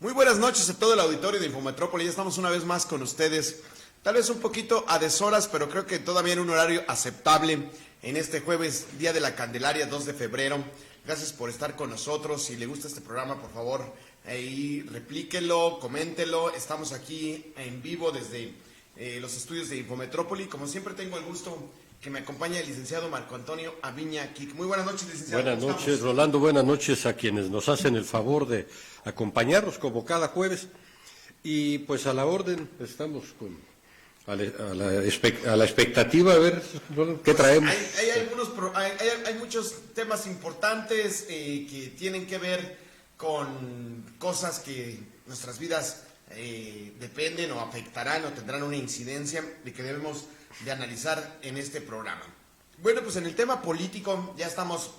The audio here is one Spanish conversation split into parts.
Muy buenas noches a todo el auditorio de Infometrópoli. Ya estamos una vez más con ustedes. Tal vez un poquito a deshoras, pero creo que todavía en un horario aceptable en este jueves, Día de la Candelaria, 2 de febrero. Gracias por estar con nosotros. Si le gusta este programa, por favor, ahí replíquelo, coméntelo. Estamos aquí en vivo desde los estudios de Infometrópoli. Como siempre, tengo el gusto que me acompaña el licenciado Marco Antonio Aviña Kik. Muy buenas noches, licenciado. Buenas noches, Rolando. Buenas noches a quienes nos hacen el favor de acompañarnos como cada jueves. Y pues a la orden, estamos a la expectativa a ver qué traemos. Hay muchos temas importantes que tienen que ver con cosas que nuestras vidas dependen o afectarán o tendrán una incidencia y que debemos de analizar en este programa. Bueno, pues en el tema político ya estamos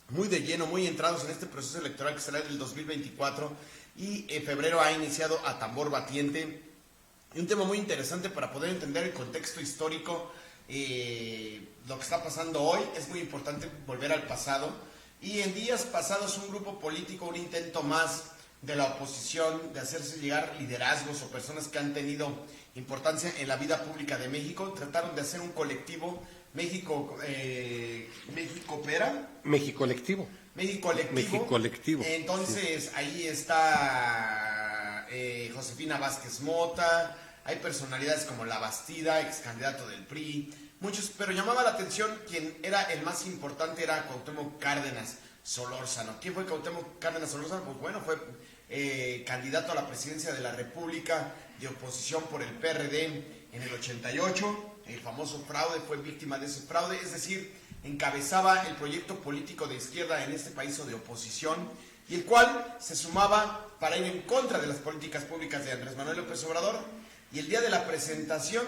muy de lleno, muy entrados en este proceso electoral que será del 2024 y febrero ha iniciado a tambor batiente. Y un tema muy interesante para poder entender el contexto histórico, lo que está pasando hoy. Es muy importante volver al pasado. Y en días pasados un grupo político, un intento más de la oposición de hacerse llegar liderazgos o personas que han tenido importancia en la vida pública de México, trataron de hacer un colectivo, México Opera. México Colectivo. México Colectivo. Entonces, sí. Ahí está Josefina Vázquez Mota, hay personalidades como La Bastida, ex candidato del PRI, muchos, pero llamaba la atención quien era el más importante, era Cuauhtémoc Cárdenas Solórzano. ¿Quién fue Cuauhtémoc Cárdenas Solórzano? Pues bueno, fue candidato a la presidencia de la República de oposición por el PRD en el 88, el famoso fraude, fue víctima de ese fraude, es decir, encabezaba el proyecto político de izquierda en este país o de oposición, y el cual se sumaba para ir en contra de las políticas públicas de Andrés Manuel López Obrador, y el día de la presentación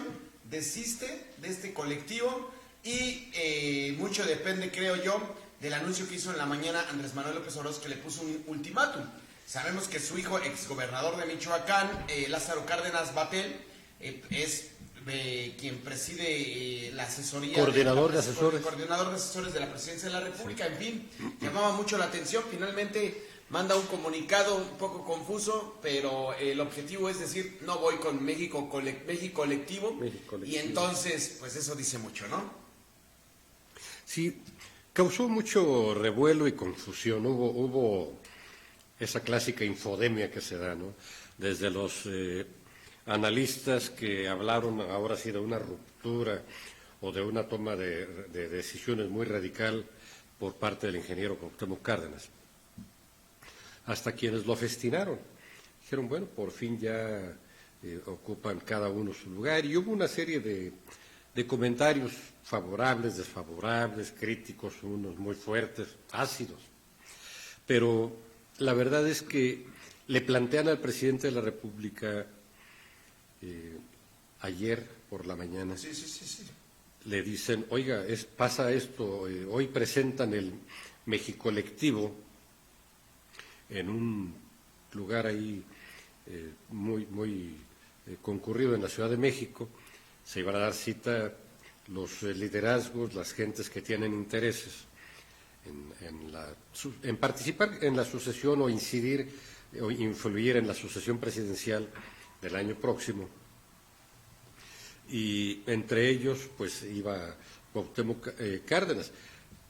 desiste de este colectivo y mucho depende, creo yo, del anuncio que hizo en la mañana Andrés Manuel López Obrador, que le puso un ultimátum. Sabemos que su hijo, exgobernador de Michoacán, Lázaro Cárdenas Batel, es quien preside la asesoría. Coordinador de asesores. Coordinador de asesores de la presidencia de la República, sí. En fin, llamaba mucho la atención. Finalmente manda un comunicado un poco confuso, pero el objetivo es decir, no voy con México Colectivo. Y entonces, pues eso dice mucho, ¿no? Sí, causó mucho revuelo y confusión. Hubo esa clásica infodemia que se da, ¿no? Desde los analistas que hablaron ahora sí de una ruptura o de una toma de decisiones muy radical por parte del ingeniero Cuauhtémoc Cárdenas, hasta quienes lo festinaron. Dijeron, bueno, por fin ya ocupan cada uno su lugar, y hubo una serie de comentarios favorables, desfavorables, críticos, unos muy fuertes, ácidos, pero la verdad es que le plantean al presidente de la República ayer por la mañana, sí. Le dicen, oiga, pasa esto, hoy presentan el Mexicolectivo en un lugar ahí muy concurrido en la Ciudad de México, se iban a dar cita los liderazgos, las gentes que tienen intereses en participar en la sucesión o incidir o influir en la sucesión presidencial del año próximo, y entre ellos pues iba Cuauhtémoc Cárdenas.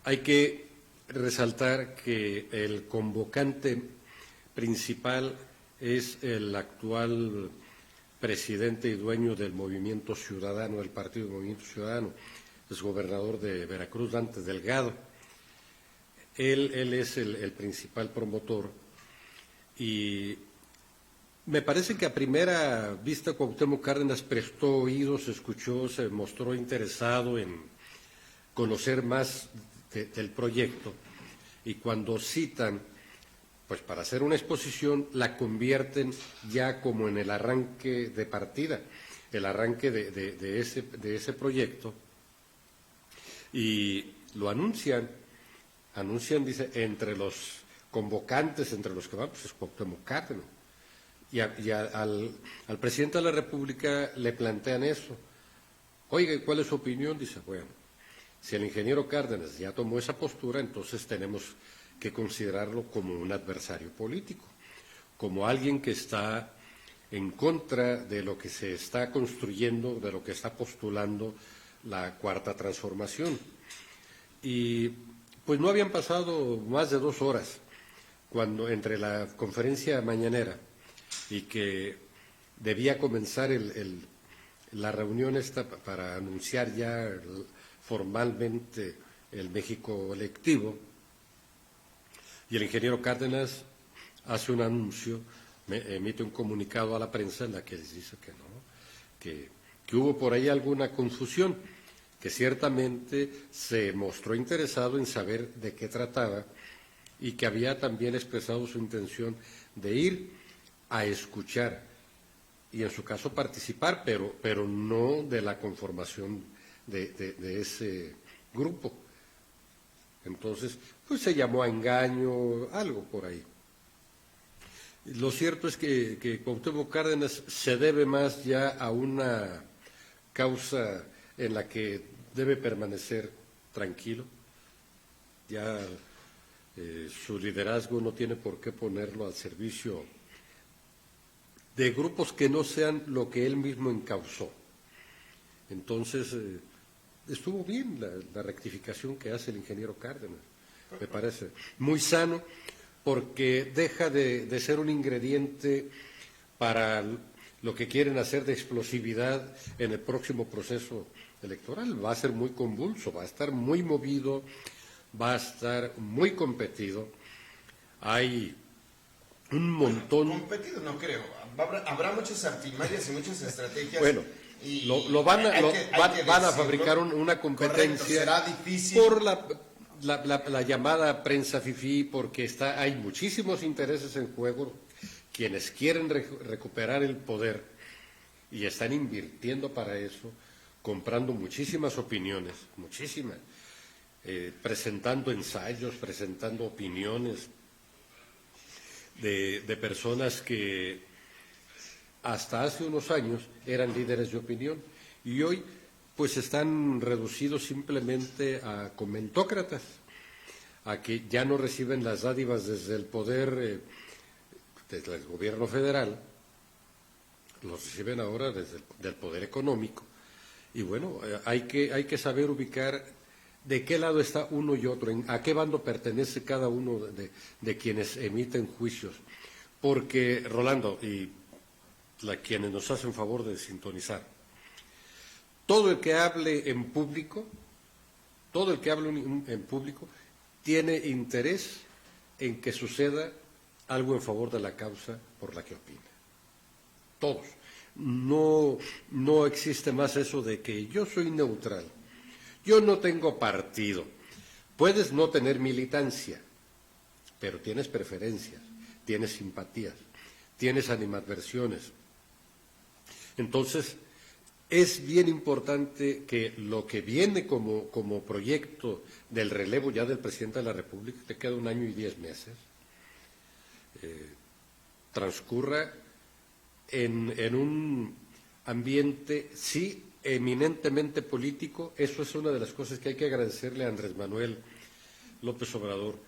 Hay que resaltar que el convocante principal es el actual presidente y dueño del Movimiento Ciudadano, del Partido Movimiento Ciudadano, es gobernador de Veracruz, Dante Delgado. Él es el principal promotor, y me parece que a primera vista Cuauhtémoc Cárdenas prestó oídos, escuchó, se mostró interesado en conocer más del proyecto, y cuando citan, pues para hacer una exposición, la convierten ya como en el arranque de partida, el arranque de ese proyecto, y lo anuncian, dice, entre los convocantes, entre los que van, pues es Cuauhtémoc Cárdenas. Y al presidente de la República le plantean eso. Oiga, ¿y cuál es su opinión? Dice, bueno, si el ingeniero Cárdenas ya tomó esa postura, entonces tenemos que considerarlo como un adversario político, como alguien que está en contra de lo que se está construyendo, de lo que está postulando la Cuarta Transformación. Y pues no habían pasado más de 2 horas cuando entre la conferencia mañanera y que debía comenzar la reunión esta para anunciar ya formalmente el México electivo, y el ingeniero Cárdenas hace un anuncio, emite un comunicado a la prensa en la que les dice que no, que hubo por ahí alguna confusión, que ciertamente se mostró interesado en saber de qué trataba y que había también expresado su intención de ir a escuchar y en su caso participar, pero no de la conformación de ese grupo. Entonces, pues se llamó a engaño, algo por ahí. Lo cierto es que Cuauhtémoc Cárdenas se debe más ya a una causa en la que debe permanecer tranquilo. Ya su liderazgo no tiene por qué ponerlo al servicio de grupos que no sean lo que él mismo encauzó. Entonces, estuvo bien la rectificación que hace el ingeniero Cárdenas, me parece muy sano, porque deja de ser un ingrediente para lo que quieren hacer de explosividad en el próximo proceso electoral. Va a ser muy convulso, va a estar muy movido, va a estar muy competido. Hay un montón... Bueno, competido no creo, habrá muchas artimañas y muchas estrategias. Bueno, y van a fabricar una competencia. Correcto, será difícil. Por la llamada prensa fifí, porque hay muchísimos intereses en juego, quienes quieren recuperar el poder y están invirtiendo para eso, comprando muchísimas opiniones, muchísimas, presentando ensayos, presentando opiniones de personas que hasta hace unos años eran líderes de opinión y hoy pues están reducidos simplemente a comentócratas, a que ya no reciben las dádivas desde el poder, desde el gobierno federal, los reciben ahora desde el poder económico. Y bueno, hay que saber ubicar de qué lado está uno y otro, a qué bando pertenece cada uno de quienes emiten juicios. Porque, Rolando, y quienes nos hacen favor de sintonizar, todo el que hable en público, tiene interés en que suceda algo en favor de la causa por la que opina. Todos. No existe más eso de que yo soy neutral, yo no tengo partido. Puedes no tener militancia, pero tienes preferencias, tienes simpatías, tienes animadversiones. Entonces, es bien importante que lo que viene como proyecto del relevo ya del presidente de la República, te queda 1 año y 10 meses, transcurra en un ambiente, sí, eminentemente político. Eso es una de las cosas que hay que agradecerle a Andrés Manuel López Obrador.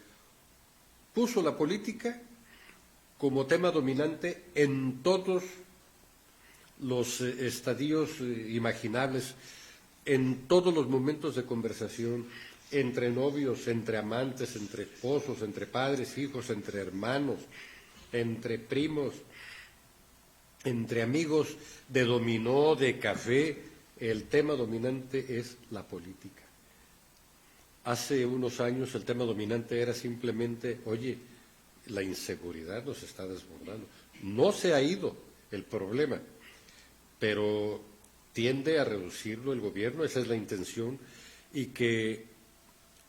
Puso la política como tema dominante en todos los estadios imaginables, en todos los momentos de conversación, entre novios, entre amantes, entre esposos, entre padres, hijos, entre hermanos, entre primos, entre amigos de dominó, de café. El tema dominante es la política. Hace unos años el tema dominante era simplemente, oye, la inseguridad nos está desbordando. No se ha ido el problema, pero tiende a reducirlo el gobierno, esa es la intención, y que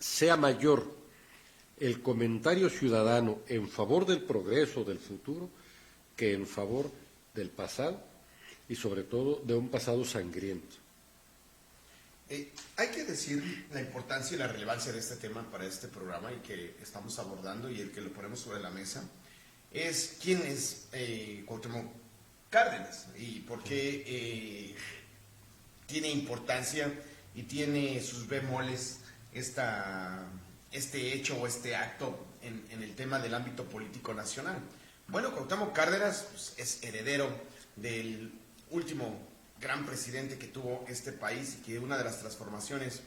sea mayor el comentario ciudadano en favor del progreso del futuro que en favor del pasado y sobre todo de un pasado sangriento. Hay que decir la importancia y la relevancia de este tema para este programa y que estamos abordando y el que lo ponemos sobre la mesa es quién es Cuauhtémoc Cárdenas y por qué tiene importancia y tiene sus bemoles este hecho o este acto en el tema del ámbito político nacional. Bueno, Cuauhtémoc Cárdenas pues, es heredero del último gran presidente que tuvo este país y que una de las transformaciones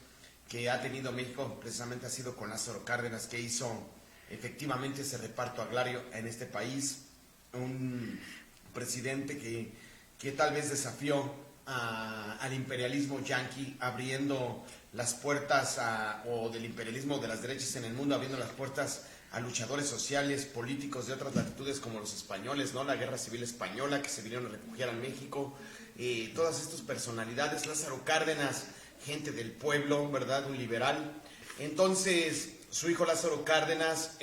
que ha tenido México precisamente ha sido con Lázaro Cárdenas, que hizo efectivamente ese reparto agrario en este país, un presidente que tal vez desafió al imperialismo yanqui, abriendo las puertas o del imperialismo de las derechas en el mundo, abriendo las puertas a luchadores sociales, políticos de otras latitudes como los españoles, ¿no? La Guerra Civil Española, que se vinieron a refugiar a México, todas estas personalidades, Lázaro Cárdenas, gente del pueblo, ¿verdad? Un liberal. Entonces, su hijo Lázaro Cárdenas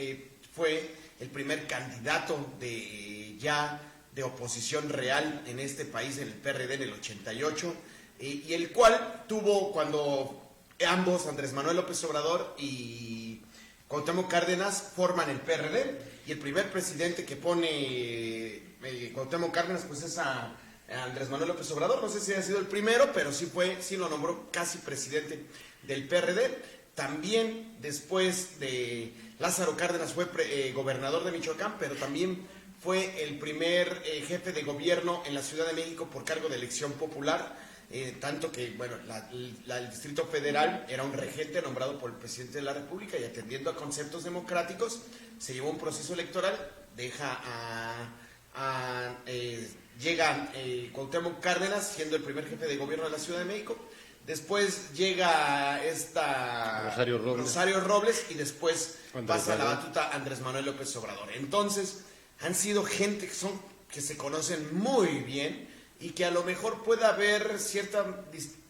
fue el primer candidato de oposición real en este país, en el PRD en el 88, y el cual tuvo cuando ambos, Andrés Manuel López Obrador y Cuauhtémoc Cárdenas, forman el PRD, y el primer presidente que pone Cuauhtémoc Cárdenas pues es a Andrés Manuel López Obrador. No sé si ha sido el primero, pero sí lo nombró casi presidente del PRD. También después de Lázaro Cárdenas fue gobernador de Michoacán, pero también fue el primer jefe de gobierno en la Ciudad de México por cargo de elección popular, tanto que, bueno, el Distrito Federal era un regente nombrado por el presidente de la República, y atendiendo a conceptos democráticos, se llevó un proceso electoral, llega Cuauhtémoc Cárdenas siendo el primer jefe de gobierno de la Ciudad de México. Después llega Rosario Robles, y después pasa la batuta Andrés Manuel López Obrador. Entonces, han sido gente que se conocen muy bien, y que a lo mejor pueda haber cierto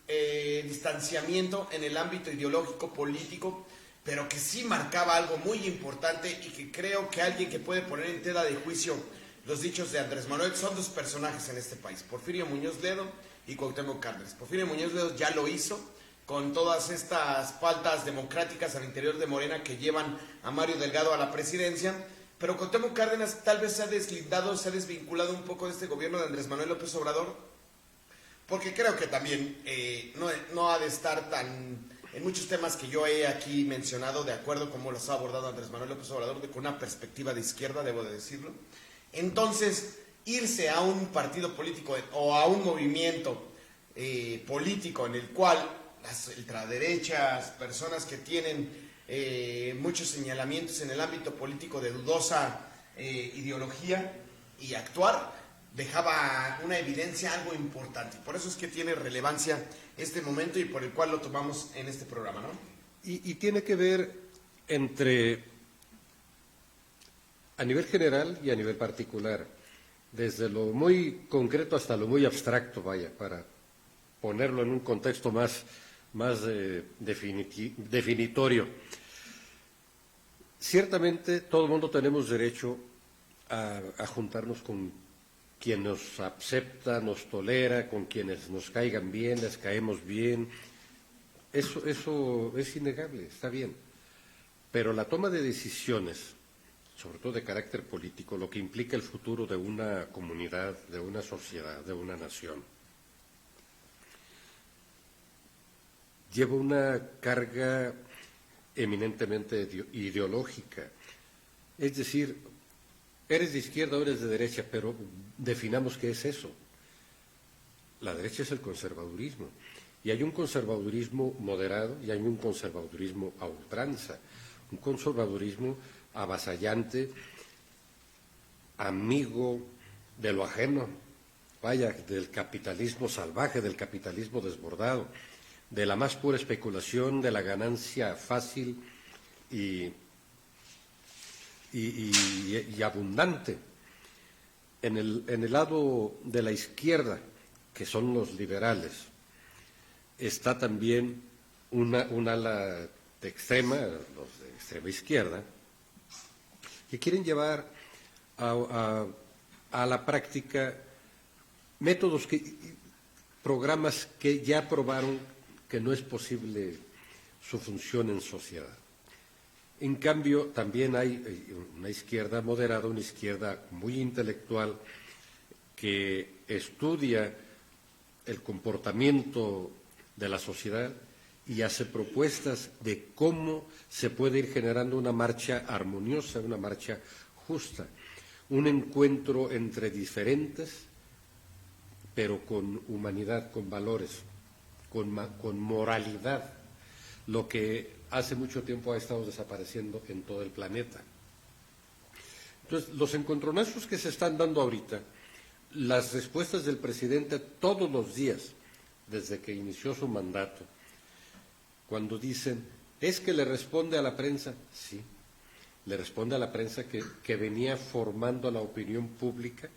distanciamiento en el ámbito ideológico, político, pero que sí marcaba algo muy importante, y que creo que alguien que puede poner en tela de juicio los dichos de Andrés Manuel son dos personajes en este país: Porfirio Muñoz Ledo y Cuauhtémoc Cárdenas. Porfirio Muñoz Ledo ya lo hizo con todas estas faltas democráticas al interior de Morena que llevan a Mario Delgado a la presidencia, pero Cuauhtémoc Cárdenas tal vez se ha deslindado, se ha desvinculado un poco de este gobierno de Andrés Manuel López Obrador, porque creo que también no ha de estar en muchos temas que yo he aquí mencionado, de acuerdo como los ha abordado Andrés Manuel López Obrador, con una perspectiva de izquierda, debo de decirlo. Entonces, irse a un partido político o a un movimiento político en el cual las ultraderechas, personas que tienen muchos señalamientos en el ámbito político de dudosa ideología y actuar, dejaba una evidencia, algo importante. Por eso es que tiene relevancia este momento y por el cual lo tomamos en este programa, ¿no? Y tiene que ver a nivel general y a nivel particular, desde lo muy concreto hasta lo muy abstracto, para ponerlo en un contexto más definitorio. Ciertamente todo el mundo tenemos derecho a juntarnos con quien nos acepta, nos tolera, con quienes nos caigan bien, les caemos bien. Eso es innegable, está bien. Pero la toma de decisiones, sobre todo de carácter político, lo que implica el futuro de una comunidad, de una sociedad, de una nación, lleva una carga eminentemente ideológica. Es decir, eres de izquierda o eres de derecha, pero definamos qué es eso. La derecha es el conservadurismo, y hay un conservadurismo moderado y hay un conservadurismo a ultranza, un conservadurismo avasallante, amigo de lo ajeno, del capitalismo salvaje, del capitalismo desbordado, de la más pura especulación, de la ganancia fácil y abundante. En el lado de la izquierda, que son los liberales, está también un ala de extrema, los de extrema izquierda, que quieren llevar a la práctica programas que ya probaron que no es posible su función en sociedad. En cambio, también hay una izquierda moderada, una izquierda muy intelectual, que estudia el comportamiento de la sociedad y hace propuestas de cómo se puede ir generando una marcha armoniosa, una marcha justa. un encuentro entre diferentes, pero con humanidad, con valores, con moralidad, lo que hace mucho tiempo ha estado desapareciendo en todo el planeta. Entonces, los encontronazos que se están dando ahorita, las respuestas del presidente todos los días, desde que inició su mandato, cuando dicen, es que le responde a la prensa, sí, le responde a la prensa que venía formando a la opinión pública,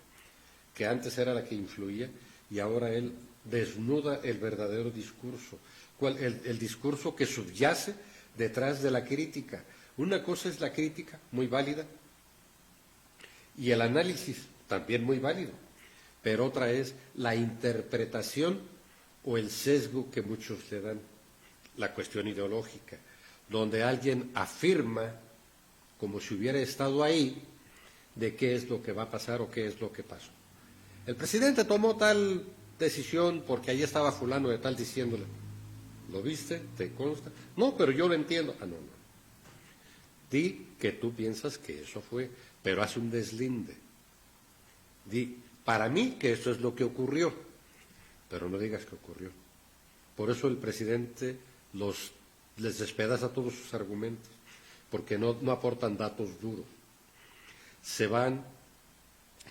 que antes era la que influía, y ahora él desnuda el verdadero discurso, el discurso que subyace detrás de la crítica. Una cosa es la crítica, muy válida, y el análisis, también muy válido, pero otra es la interpretación o el sesgo que muchos le dan, la cuestión ideológica, donde alguien afirma, como si hubiera estado ahí, de qué es lo que va a pasar o qué es lo que pasó. El presidente tomó tal decisión porque ahí estaba fulano de tal diciéndole, ¿lo viste? ¿Te consta? No, pero yo lo entiendo. Ah, no, no. Di que tú piensas que eso fue, pero haz un deslinde. Di, para mí que eso es lo que ocurrió, pero no digas que ocurrió. Por eso el presidente les despedaza todos sus argumentos, porque no aportan datos duros. Se van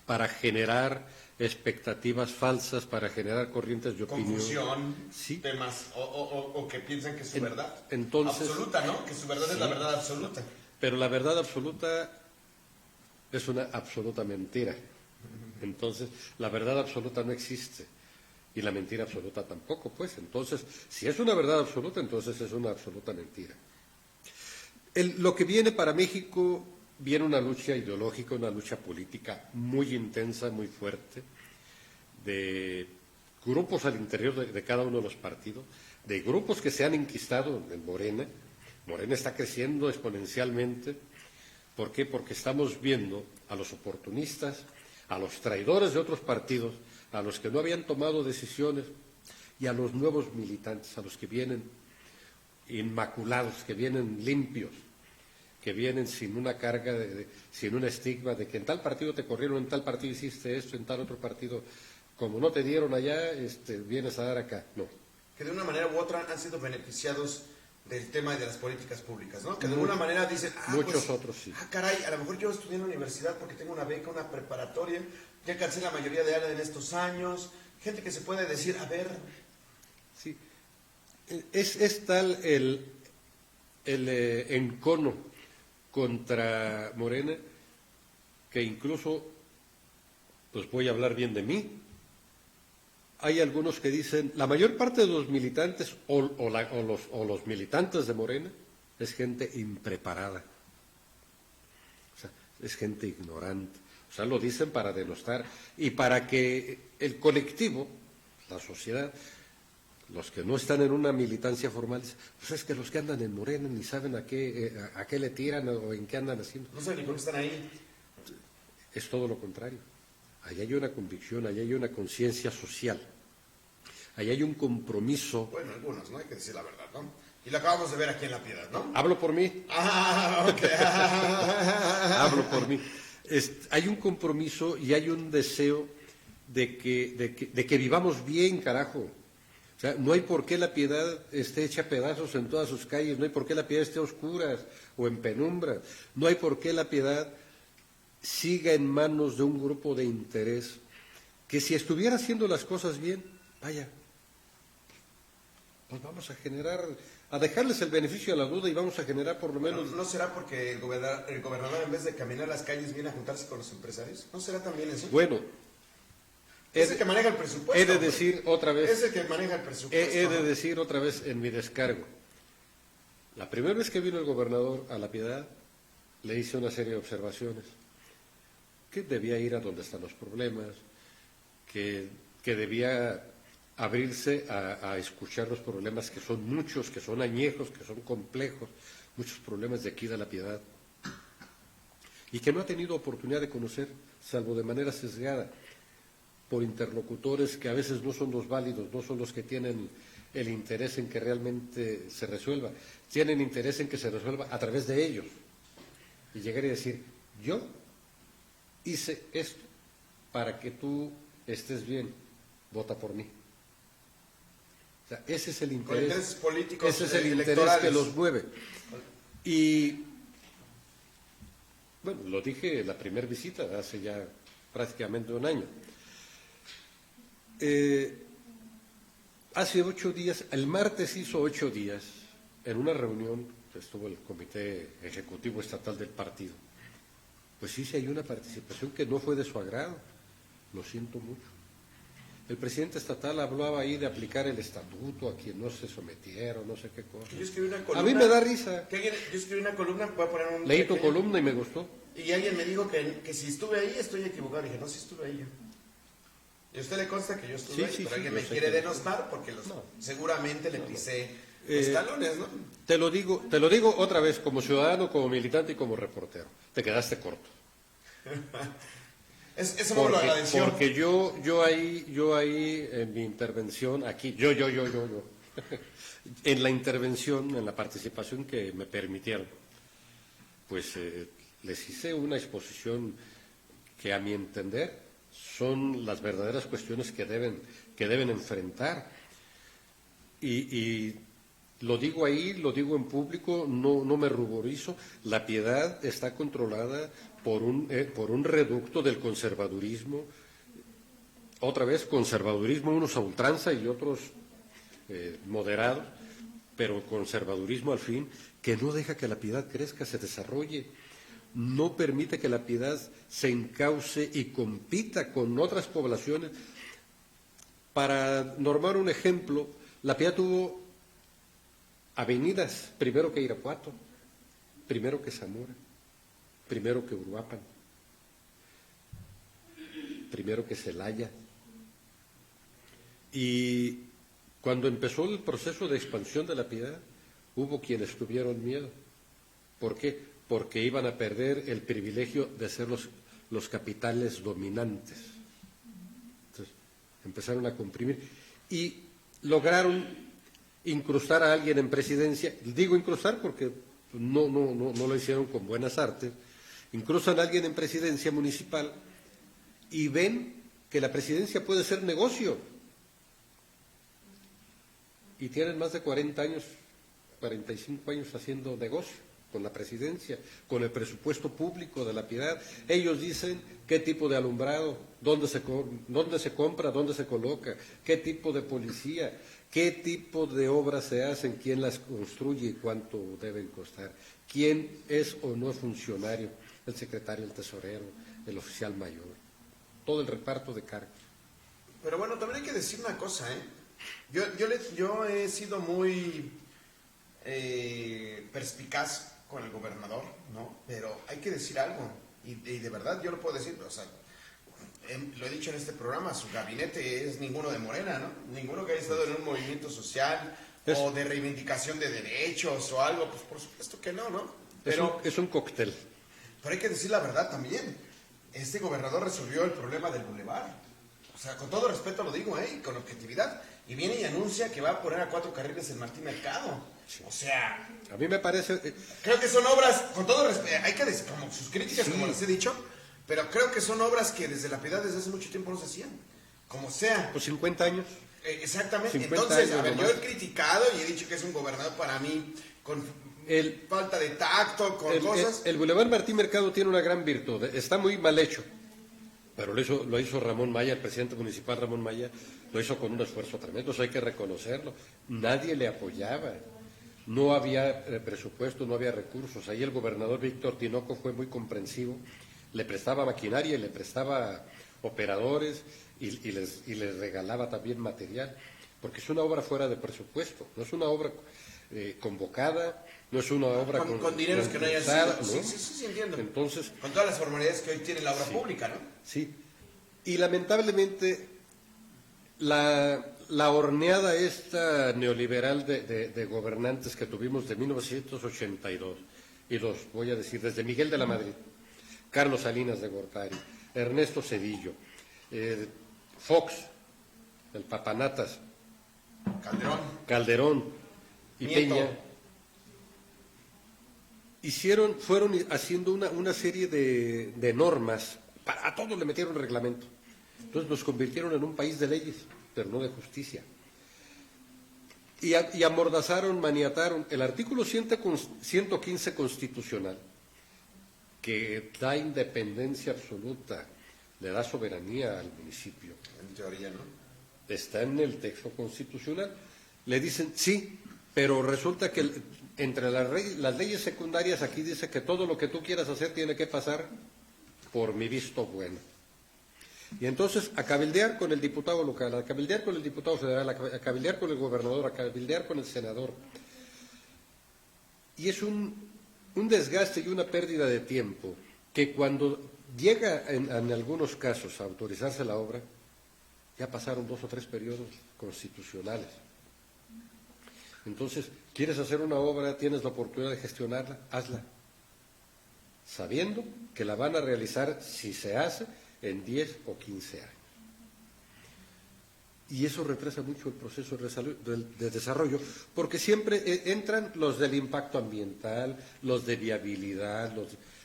para generar expectativas falsas, para generar corrientes de opinión. Confusión, sí. Temas, o que piensan que es su verdad entonces, absoluta, ¿no? Que su verdad sí, es la verdad absoluta. Pero la verdad absoluta es una absoluta mentira. Entonces, la verdad absoluta no existe. Y la mentira absoluta tampoco, pues. Entonces, si es una verdad absoluta, entonces es una absoluta mentira. Lo que viene para México, viene una lucha ideológica, una lucha política muy intensa, muy fuerte, de grupos al interior de cada uno de los partidos, de grupos que se han enquistado en Morena. Morena está creciendo exponencialmente. ¿Por qué? Porque estamos viendo a los oportunistas, a los traidores de otros partidos, a los que no habían tomado decisiones y a los nuevos militantes, a los que vienen inmaculados, que vienen limpios, que vienen sin una carga, sin un estigma de que en tal partido te corrieron, en tal partido hiciste esto, en tal otro partido, como no te dieron allá, vienes a dar acá. No. Que de una manera u otra han sido beneficiados del tema de las políticas públicas, ¿no? Que de alguna manera dicen, muchos pues, otros sí. Caray, a lo mejor yo estudié en la universidad porque tengo una beca, una preparatoria, ya alcancé la mayoría de áreas en estos años, gente que se puede decir, a ver. Sí, es tal el encono contra Morena que incluso, pues voy a hablar bien de mí, hay algunos que dicen, la mayor parte de los militantes o los militantes de Morena es gente impreparada, o sea, es gente ignorante, o sea, lo dicen para denostar y para que el colectivo, la sociedad, los que no están en una militancia formal, pues es que los que andan en Morena ni saben a qué le tiran o en qué andan haciendo. No saben ni por qué están ahí. Es todo lo contrario. Allí hay una convicción, allí hay una conciencia social, allí hay un compromiso. Bueno, algunos, ¿no? Hay que decir la verdad, ¿no? Y lo acabamos de ver aquí en La Piedad, ¿no? Hablo por mí. Ok. Hablo por mí. Hay un compromiso y hay un deseo de que vivamos bien, carajo. O sea, no hay por qué La Piedad esté hecha pedazos en todas sus calles, no hay por qué La Piedad esté a oscuras o en penumbra, no hay por qué La Piedad siga en manos de un grupo de interés que si estuviera haciendo las cosas bien, vaya, pues vamos a dejarles el beneficio de la duda y vamos a generar por lo menos... ¿No será porque el gobernador en vez de caminar las calles viene a juntarse con los empresarios? ¿No será también eso? Bueno, es el que maneja el presupuesto. He de decir otra vez... Es el que maneja el presupuesto. He de decir otra vez en mi descargo. La primera vez que vino el gobernador a La Piedad, le hice una serie de observaciones. Que debía ir a donde están los problemas, que debía abrirse a escuchar los problemas, que son muchos, que son añejos, que son complejos, muchos problemas de aquí de La Piedad, y que no ha tenido oportunidad de conocer, salvo de manera sesgada, por interlocutores que a veces no son los válidos, no son los que tienen el interés en que realmente se resuelva, tienen interés en que se resuelva a través de ellos, y llegar y decir, yo hice esto para que tú estés bien, vota por mí. O sea, ese es el interés. Intereses políticos, ese es el interés que los mueve. Y, bueno, lo dije en la primera visita, hace ya prácticamente un año. Hace 8 días, el martes hizo 8 días, en una reunión, estuvo el Comité Ejecutivo Estatal del partido, pues sí hay una participación que no fue de su agrado, lo siento mucho. El presidente estatal hablaba ahí de aplicar el estatuto a quien no se sometieron, no sé qué cosa. Yo escribí una columna. A mí me da risa. Yo escribí una columna, voy a poner un... Leí tu columna y me gustó. Y alguien me dijo que si estuve ahí, estoy equivocado. Dije, no, sí estuve ahí yo. Y a usted le consta que yo estuve ahí, pero alguien me quiere denostar porque seguramente le pisé los talones, ¿no? Te lo digo otra vez, como ciudadano, como militante y como reportero. Te quedaste corto. Eso no me lo agradeció. Porque yo ahí en mi intervención, aquí, yo, en la intervención, en la participación que me permitieron, pues les hice una exposición que a mi entender son las verdaderas cuestiones que deben enfrentar. Y lo digo ahí, lo digo en público, no me ruborizo. La piedad está controlada por un reducto del conservadurismo. Otra vez, conservadurismo, unos a ultranza y otros moderados, pero conservadurismo al fin, que no deja que la piedad crezca, se desarrolle. No permite que la piedad se encauce y compita con otras poblaciones. Para normar un ejemplo, la piedad tuvo avenidas, primero que Irapuato, primero que Zamora, primero que Uruapan, primero que Celaya. Y cuando empezó el proceso de expansión de la piedad, hubo quienes tuvieron miedo. ¿Por qué? Porque iban a perder el privilegio de ser los capitales dominantes. Entonces, empezaron a comprimir y lograron incrustar a alguien en presidencia. Digo incrustar porque no lo hicieron con buenas artes. Incrustan a alguien en presidencia municipal y ven que la presidencia puede ser negocio. Y tienen más de 40 años, 45 años haciendo negocio con la presidencia, con el presupuesto público de la piedad. Ellos dicen qué tipo de alumbrado, dónde se compra, dónde se coloca, qué tipo de policía, qué tipo de obras se hacen, quién las construye y cuánto deben costar, quién es o no es funcionario, el secretario, el tesorero, el oficial mayor, todo el reparto de cargos. Pero bueno, también hay que decir una cosa, Yo he sido muy perspicaz con el gobernador, ¿no? Pero hay que decir algo, y de verdad yo lo puedo decir, o sea, lo he dicho en este programa, su gabinete es ninguno de Morena, ¿no? Ninguno que haya estado en un movimiento social o de reivindicación de derechos o algo, pues por supuesto que no, ¿no? Pero es un cóctel. Pero hay que decir la verdad también. Este gobernador resolvió el problema del bulevar. O sea, con todo respeto lo digo, y con objetividad. Y viene y anuncia que va a poner a 4 carriles en Martín Mercado. O sea, a mí me parece... creo que son obras, con todo respeto, hay que decir, como sus críticas, como les he dicho, pero creo que son obras que desde la piedad desde hace mucho tiempo no se hacían. Como sea. Pues 50 años. Exactamente. Entonces, años, a ver, yo he criticado y he dicho que es un gobernador para mí con falta de tacto, con cosas. El Boulevard Martín Mercado tiene una gran virtud, está muy mal hecho, pero lo hizo Ramón Maya, el presidente municipal Ramón Maya, lo hizo con un esfuerzo tremendo, eso hay que reconocerlo. Nadie le apoyaba, no había presupuesto, no había recursos. Ahí el gobernador Víctor Tinoco fue muy comprensivo, le prestaba maquinaria, le prestaba operadores y les regalaba también material, porque es una obra fuera de presupuesto, no es una obra convocada, no es una obra con dineros que no hayan sido, ¿no? Sí, entiendo. Entonces, con todas las formalidades que hoy tiene la obra pública, ¿no? Sí, y lamentablemente la horneada esta neoliberal de gobernantes que tuvimos de 1982, y los voy a decir desde Miguel de la Madrid, Carlos Salinas de Gortari, Ernesto Zedillo, Fox, el Papanatas, Calderón y Nieto. Peña, fueron haciendo una serie de normas a todos le metieron reglamento. Entonces nos convirtieron en un país de leyes, pero no de justicia. Y amordazaron, maniataron el artículo 115 constitucional, que da independencia absoluta, le da soberanía al municipio. En teoría, ¿no? Está en el texto constitucional. Le dicen, sí, pero resulta que entre las leyes secundarias aquí dice que todo lo que tú quieras hacer tiene que pasar por mi visto bueno. Y entonces a cabildear con el diputado local, a cabildear con el diputado federal, a cabildear con el gobernador, a cabildear con el senador. Y es un desgaste y una pérdida de tiempo que cuando llega en algunos casos a autorizarse la obra, ya pasaron 2 o 3 periodos constitucionales. Entonces, ¿quieres hacer una obra? ¿Tienes la oportunidad de gestionarla? Hazla, sabiendo que la van a realizar, si se hace, en 10 o 15 años. Y eso retrasa mucho el proceso de desarrollo, porque siempre entran los del impacto ambiental, los de viabilidad,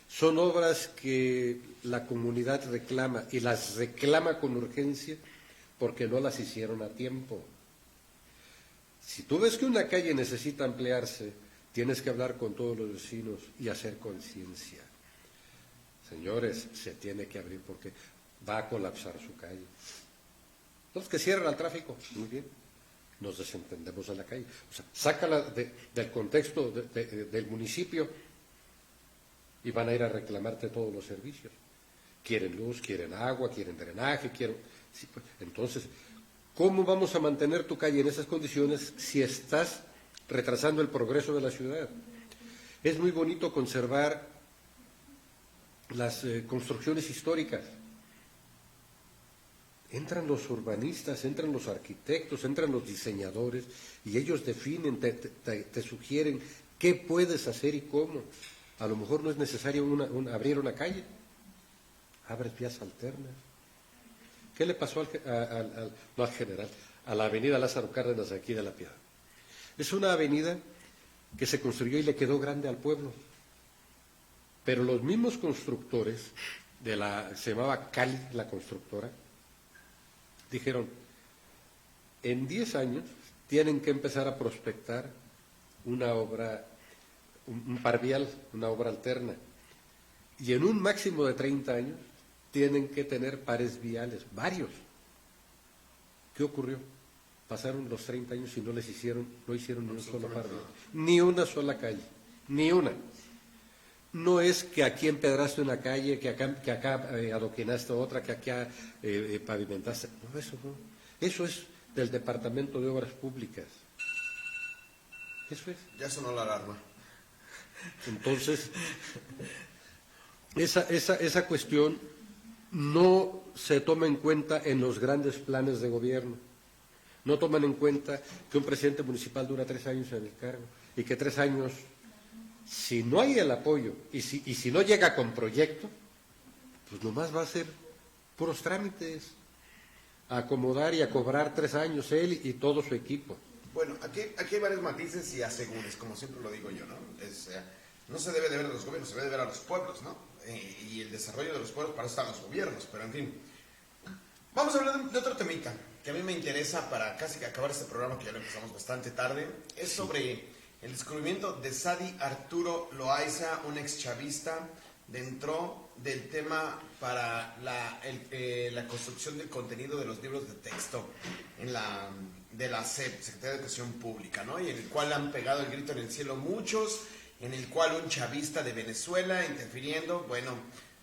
son obras que la comunidad reclama, y las reclama con urgencia porque no las hicieron a tiempo. Si tú ves que una calle necesita ampliarse, tienes que hablar con todos los vecinos y hacer conciencia. Señores, se tiene que abrir porque va a colapsar su calle. Los que cierran el tráfico, muy bien, nos desentendemos de la calle. O sea, sácala del contexto del municipio y van a ir a reclamarte todos los servicios. Quieren luz, quieren agua, quieren drenaje, sí, pues, entonces, ¿cómo vamos a mantener tu calle en esas condiciones si estás retrasando el progreso de la ciudad? Es muy bonito conservar las construcciones históricas. Entran los urbanistas, entran los arquitectos, entran los diseñadores y ellos definen, te sugieren qué puedes hacer y cómo. A lo mejor no es necesario abrir una calle, abres vías alternas. ¿Qué le pasó no al general, a la avenida Lázaro Cárdenas aquí de La Piedad? Es una avenida que se construyó y le quedó grande al pueblo. Pero los mismos constructores, se llamaba Cali, la constructora, dijeron, en 10 años tienen que empezar a prospectar una obra, un par vial, una obra alterna. Y en un máximo de 30 años tienen que tener pares viales, varios. ¿Qué ocurrió? Pasaron los 30 años y no hicieron ni un solo par vial, ni una sola calle, ni una. No es que aquí empedraste una calle, que acá adoquinaste otra, que acá pavimentaste. No, eso no. Eso es del Departamento de Obras Públicas. Eso es. Ya sonó la alarma. Entonces, esa cuestión no se toma en cuenta en los grandes planes de gobierno. No toman en cuenta que un presidente municipal dura 3 años en el cargo y que 3 años... Si no hay el apoyo y si no llega con proyecto, pues nomás va a ser puros trámites, a acomodar y a cobrar 3 años él y todo su equipo. Bueno, aquí hay varios matices y asegures, como siempre lo digo yo, ¿no? No se debe de ver a los gobiernos, se debe de ver a los pueblos, ¿no? Y el desarrollo de los pueblos, para eso están los gobiernos, pero en fin. Vamos a hablar de otro temita que a mí me interesa para casi acabar este programa, que ya lo empezamos bastante tarde. Es sobre el descubrimiento de Sadi Arturo Loaiza, un exchavista, dentro del tema para la construcción del contenido de los libros de texto de la SEP, Secretaría de Educación Pública, ¿no? Y en el cual han pegado el grito en el cielo muchos, en el cual un chavista de Venezuela interfiriendo. Bueno,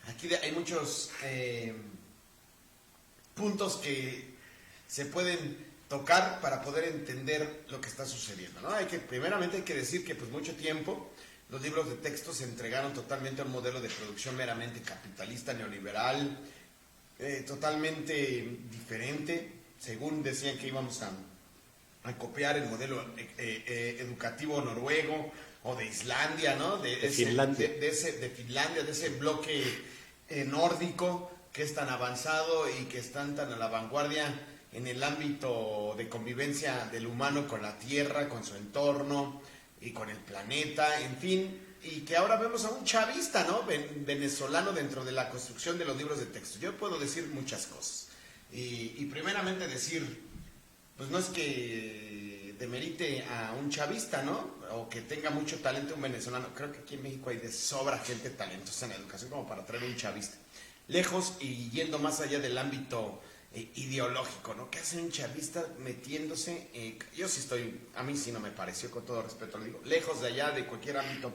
aquí hay muchos puntos que se pueden tocar para poder entender lo que está sucediendo, ¿no? Primeramente hay que decir que pues mucho tiempo los libros de texto se entregaron totalmente a un modelo de producción meramente capitalista, neoliberal, totalmente diferente, según decían que íbamos a copiar el modelo educativo noruego o de Islandia, ¿no? De Finlandia, de ese bloque nórdico que es tan avanzado y que están tan a la vanguardia en el ámbito de convivencia del humano con la tierra, con su entorno y con el planeta, en fin, y que ahora vemos a un chavista, ¿no? Venezolano dentro de la construcción de los libros de texto. Yo puedo decir muchas cosas. Y primeramente decir, pues no es que demerite a un chavista, ¿no? O que tenga mucho talento un venezolano. Creo que aquí en México hay de sobra gente talentosa en la educación como para traer un chavista. Lejos y yendo más allá del ámbito ideológico, ¿no? ¿Qué hace un chavista metiéndose? Yo sí estoy, a mí sí no me pareció, con todo respeto lo digo, lejos de allá de cualquier ámbito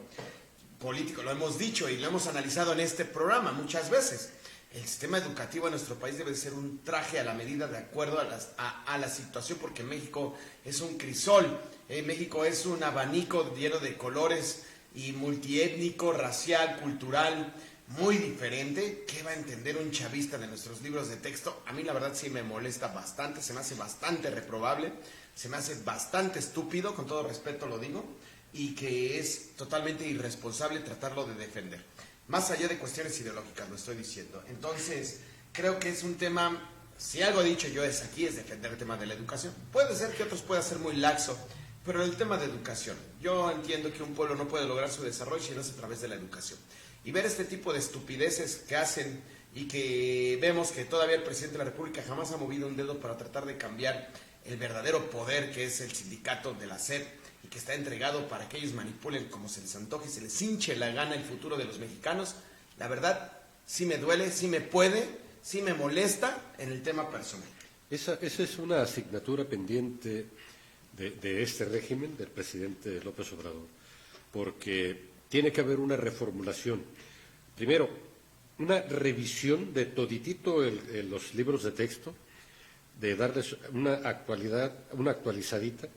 político. Lo hemos dicho y lo hemos analizado en este programa muchas veces. El sistema educativo en nuestro país debe ser un traje a la medida de acuerdo a la situación, porque México es un crisol, México es un abanico lleno de colores y multiétnico, racial, cultural, muy diferente. ¿Qué va a entender un chavista de nuestros libros de texto? A mí la verdad sí me molesta bastante, se me hace bastante reprobable, se me hace bastante estúpido, con todo respeto lo digo, y que es totalmente irresponsable tratarlo de defender. Más allá de cuestiones ideológicas, lo estoy diciendo. Entonces, creo que es un tema, si algo he dicho yo es aquí, es defender el tema de la educación. Puede ser que otros puedan ser muy laxo, pero el tema de educación, yo entiendo que un pueblo no puede lograr su desarrollo si no es a través de la educación. Y ver este tipo de estupideces que hacen y que vemos que todavía el presidente de la República jamás ha movido un dedo para tratar de cambiar el verdadero poder que es el sindicato de la SEP, y que está entregado para que ellos manipulen como se les antoje y se les hinche la gana el futuro de los mexicanos. La verdad, sí me duele, sí me puede, sí me molesta en el tema personal. Esa es una asignatura pendiente de este régimen, del presidente López Obrador, porque tiene que haber una reformulación. Primero, una revisión de toditito los libros de texto, de darles una actualidad, una actualizadita,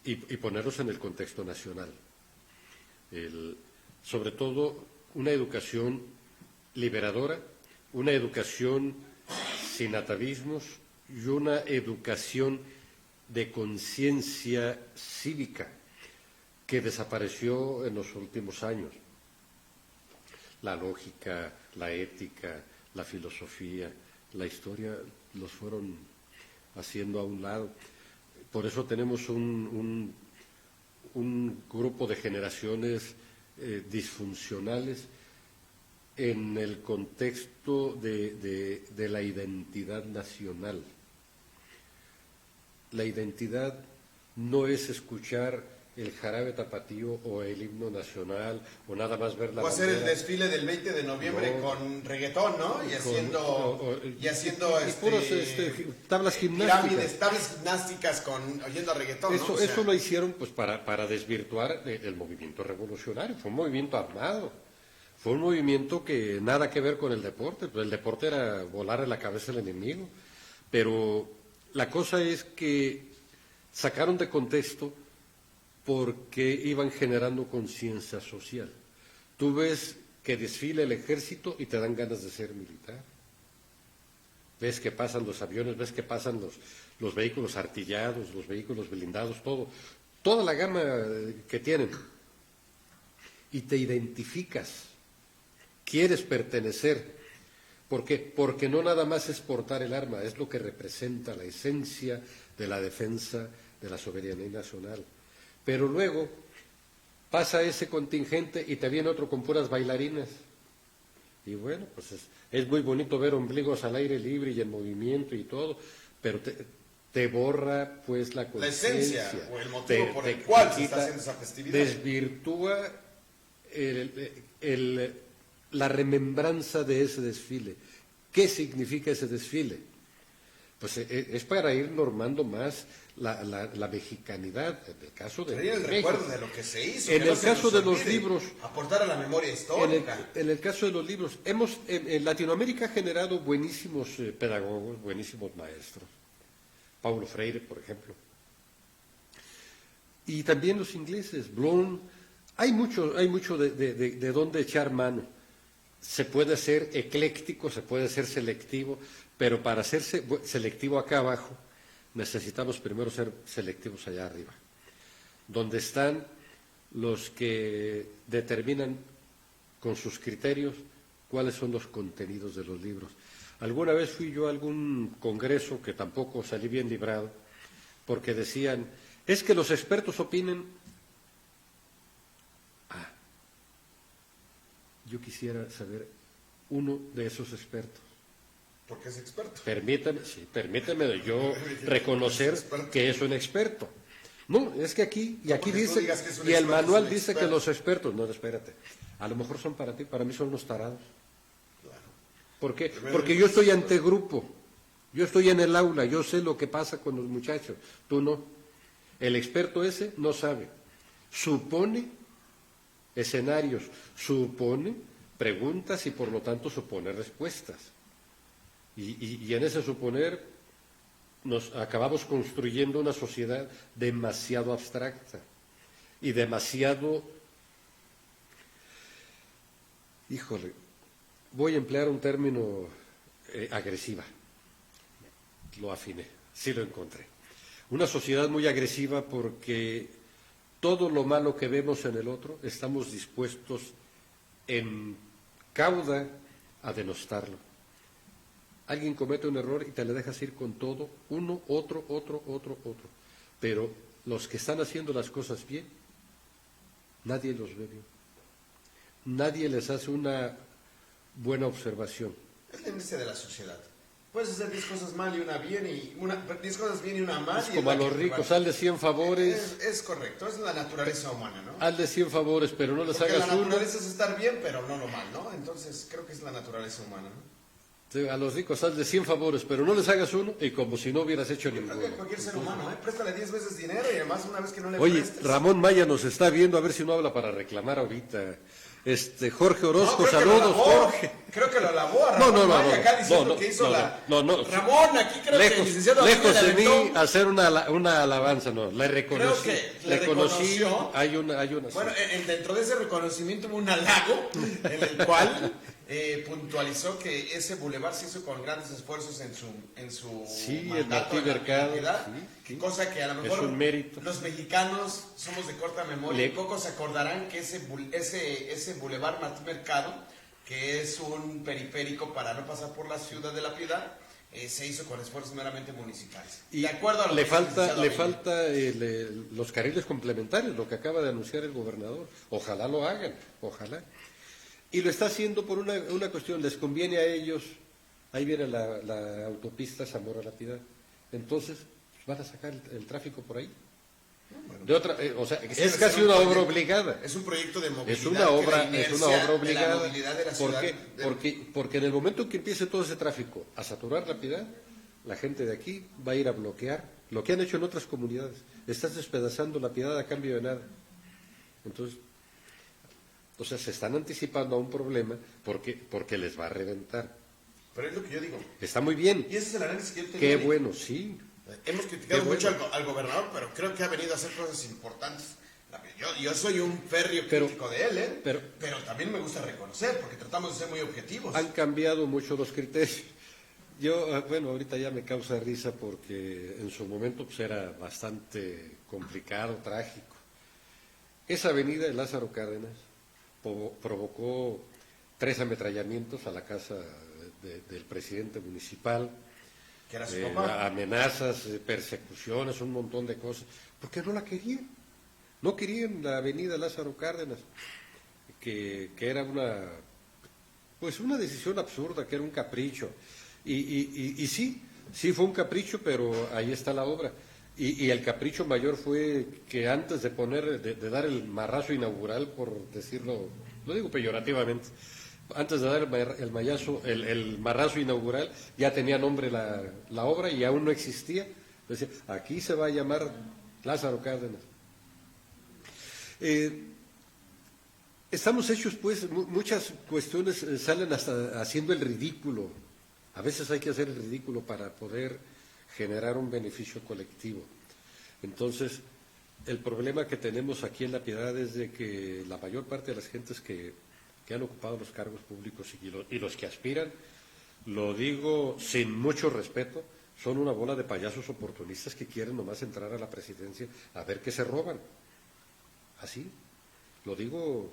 y ponerlos en el contexto nacional. Sobre todo, una educación liberadora, una educación sin atavismos y una educación de conciencia cívica que desapareció en los últimos años. La lógica, la ética, la filosofía, la historia los fueron haciendo a un lado. Por eso tenemos un grupo de generaciones disfuncionales en el contexto de la identidad nacional. La identidad no es escuchar el jarabe tapatío o el himno nacional o nada más ver la bandera. O hacer el desfile del 20 de noviembre con reggaetón, ¿no? Y haciendo puros, tablas gimnásticas. Pirámides, tablas gimnásticas oyendo a reggaetón, ¿no? O sea, eso lo hicieron pues para desvirtuar el movimiento revolucionario. Fue un movimiento armado. Fue un movimiento que nada que ver con el deporte. Pues el deporte era volar en la cabeza del enemigo. Pero la cosa es que sacaron de contexto porque iban generando conciencia social. Tú ves que desfila el ejército y te dan ganas de ser militar. Ves que pasan los aviones, ves que pasan los vehículos artillados, los vehículos blindados, toda la gama que tienen. Y te identificas, quieres pertenecer. ¿Por qué? Porque no nada más es portar el arma, es lo que representa la esencia de la defensa de la soberanía nacional. Pero luego pasa ese contingente y te viene otro con puras bailarinas. Y bueno, pues es muy bonito ver ombligos al aire libre y en movimiento y todo, pero te borra pues la conciencia. La esencia o el motivo por el cual se está haciendo esa festividad. Desvirtúa la remembranza de ese desfile. ¿Qué significa ese desfile? Pues es para ir normando más la mexicanidad, en el caso de el México. recuerdo de lo que se hizo. En el caso de los libros, aportar a la memoria histórica. En el caso de los libros, en Latinoamérica ha generado buenísimos pedagogos, buenísimos maestros. Paulo Freire, por ejemplo. Y también los ingleses, Bloom. Hay mucho de dónde echar mano. Se puede ser ecléctico, se puede ser selectivo, pero para ser selectivo acá abajo, necesitamos primero ser selectivos allá arriba, donde están los que determinan con sus criterios cuáles son los contenidos de los libros. Alguna vez fui yo a algún congreso que tampoco salí bien librado, porque decían, es que los expertos opinen. yo quisiera saber uno de esos expertos. Porque es experto. Permítame yo reconocer que es un experto. No, es que aquí dice, y el manual dice que los expertos, no, espérate, a lo mejor son para ti, para mí son los tarados. Claro. ¿Por qué? Porque yo estoy ante grupo, yo estoy en el aula, yo sé lo que pasa con los muchachos, tú no. El experto ese no sabe, supone escenarios, supone preguntas y por lo tanto supone respuestas. Y en ese suponer nos acabamos construyendo una sociedad demasiado abstracta y demasiado, híjole, voy a emplear un término agresiva, lo afiné, sí lo encontré. Una sociedad muy agresiva porque todo lo malo que vemos en el otro estamos dispuestos en cauda a denostarlo. Alguien comete un error y te le dejas ir con todo, uno, otro. Pero los que están haciendo las cosas bien, nadie los ve bien. Nadie les hace una buena observación. Es la índice de la sociedad. Puedes hacer 10 cosas mal y una bien, 10 cosas bien y una mal. Es como a los ricos, hazle 100 favores. Es correcto, es la naturaleza humana, ¿no? Hazle 100 favores, pero no les hagas uno. La naturaleza es estar bien, pero no lo mal, ¿no? Entonces creo que es la naturaleza humana, ¿no? A los ricos hazle 100 favores, pero no les hagas uno y como si no hubieras hecho ninguno. Creo que cualquier ser humano, préstale 10 veces dinero y además una vez que no le prestes. Oye, Ramón Maya nos está viendo, a ver si no habla para reclamar ahorita. Jorge Orozco, saludos, Jorge. Creo que lo alabó a Ramón Maya acá diciendo que hizo Ramón, aquí creo que el licenciado lejos de mí hacer una alabanza, no, le reconocí. Creo que le reconoció. Hay una. Bueno, dentro de ese reconocimiento hubo un halago en el cual puntualizó que ese bulevar se hizo con grandes esfuerzos en su mandato, en Mercado, cosa que a lo mejor es un mérito. Los mexicanos somos de corta memoria y pocos se acordarán que ese bulevar Martí Mercado, que es un periférico para no pasar por la ciudad de La Piedad, se hizo con esfuerzos meramente municipales. Y de acuerdo a lo le falta los carriles complementarios, lo que acaba de anunciar el gobernador. Ojalá lo hagan, ojalá. Y lo está haciendo por una cuestión, les conviene a ellos. Ahí viene la autopista Zamora-La Piedad. Entonces, van a sacar el tráfico por ahí. Bueno, de otra, es casi una obra obligada. Es un proyecto de movilidad. Es una obra obligada. De la ciudad. Porque en el momento que empiece todo ese tráfico a saturar La Piedad, la gente de aquí va a ir a bloquear lo que han hecho en otras comunidades. Estás despedazando La Piedad a cambio de nada. Entonces, se están anticipando a un problema porque les va a reventar. Pero es lo que yo digo. Está muy bien. Y ese es el análisis que yo tengo. Qué bueno, sí. Hemos criticado mucho al gobernador, pero creo que ha venido a hacer cosas importantes. Yo soy un férreo crítico de él, pero también me gusta reconocer, porque tratamos de ser muy objetivos. Han cambiado mucho los criterios. Yo, ahorita ya me causa risa porque en su momento era bastante complicado, trágico. Esa avenida de Lázaro Cárdenas provocó 3 ametrallamientos a la casa del presidente municipal. Que era su papá. Amenazas, persecuciones, un montón de cosas, porque no la querían. No querían la avenida Lázaro Cárdenas, que era una decisión absurda, que era un capricho. Y sí fue un capricho, pero ahí está la obra. Y el capricho mayor fue que antes de dar el marrazo inaugural, por decirlo, lo digo peyorativamente, antes de dar el marrazo inaugural, ya tenía nombre la obra y aún no existía. Entonces, aquí se va a llamar Lázaro Cárdenas. Estamos hechos, pues, muchas cuestiones salen hasta haciendo el ridículo. A veces hay que hacer el ridículo para poder generar un beneficio colectivo. Entonces, el problema que tenemos aquí en La Piedad es de que la mayor parte de las gentes que han ocupado los cargos públicos y los que aspiran, lo digo sin mucho respeto, son una bola de payasos oportunistas que quieren nomás entrar a la presidencia a ver qué se roban. Así, lo digo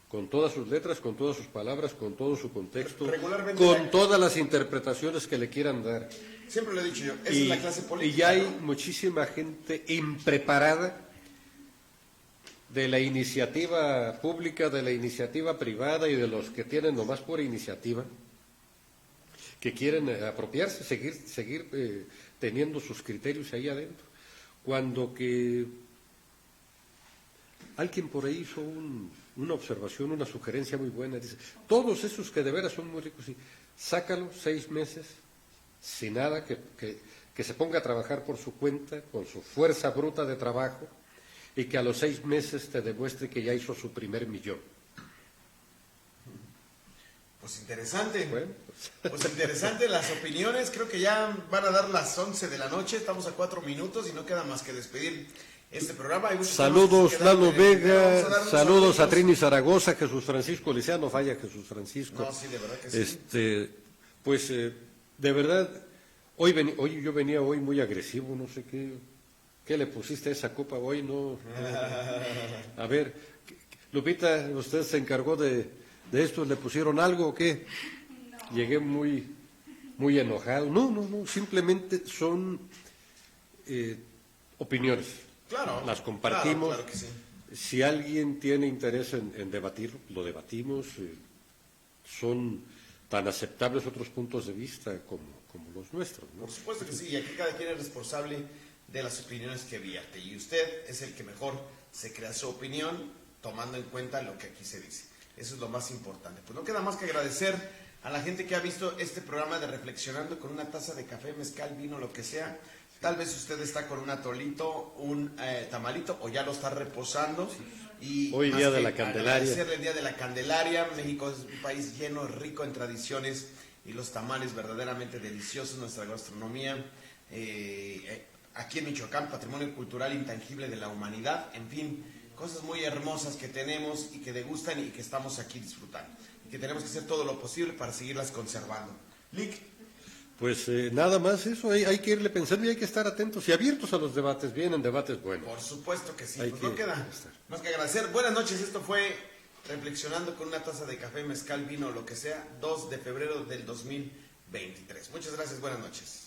con todas sus letras, con todas sus palabras, con todo su contexto, con todas las interpretaciones que le quieran dar. Siempre lo he dicho yo, esa es la clase política. Y ya hay muchísima gente impreparada de la iniciativa pública, de la iniciativa privada y de los que tienen nomás pura iniciativa, que quieren apropiarse, seguir teniendo sus criterios ahí adentro. Cuando que alguien por ahí hizo una observación, una sugerencia muy buena, dice, todos esos que de veras son muy ricos, sí, sácalos 6 meses, sin nada, que se ponga a trabajar por su cuenta, con su fuerza bruta de trabajo, y que a los 6 meses te demuestre que ya hizo su primer millón. Pues interesante. Bueno, pues interesante las opiniones. Creo que ya van a dar las 11 de la noche. Estamos a 4 minutos y no queda más que despedir este programa. Saludos Lalo Vega, saludos a Trini Zaragoza, Jesús Francisco Licea, no falla Jesús Francisco. No, sí, de verdad que sí. Pues de verdad, hoy yo venía hoy muy agresivo, no sé qué le pusiste a esa copa hoy, no. A ver, Lupita, usted se encargó de esto, ¿le pusieron algo o qué? No. Llegué muy enojado. No, simplemente son opiniones. Claro. Las compartimos. Claro que sí. Si alguien tiene interés en debatirlo, lo debatimos. Son tan aceptables otros puntos de vista como los nuestros, ¿no? Por supuesto que sí, y aquí cada quien es responsable de las opiniones que vierte. Y usted es el que mejor se crea su opinión tomando en cuenta lo que aquí se dice. Eso es lo más importante. Pues no queda más que agradecer a la gente que ha visto este programa de Reflexionando con una taza de café, mezcal, vino, lo que sea. Tal vez usted está con un atolito, un tamalito, o ya lo está reposando. Y hoy Día de la Candelaria. Agradecerle el Día de la Candelaria. México es un país lleno, rico en tradiciones y los tamales verdaderamente deliciosos, nuestra gastronomía. Aquí en Michoacán, patrimonio cultural intangible de la humanidad. En fin, cosas muy hermosas que tenemos y que degustan y que estamos aquí disfrutando. Y que tenemos que hacer todo lo posible para seguirlas conservando. Lick. Pues nada más eso, hay que irle pensando y hay que estar atentos y abiertos a los debates, vienen debates buenos. Por supuesto que sí, pues no queda más que agradecer. Buenas noches, esto fue Reflexionando con una taza de café, mezcal, vino, lo que sea, 2 de febrero del 2023. Muchas gracias, buenas noches.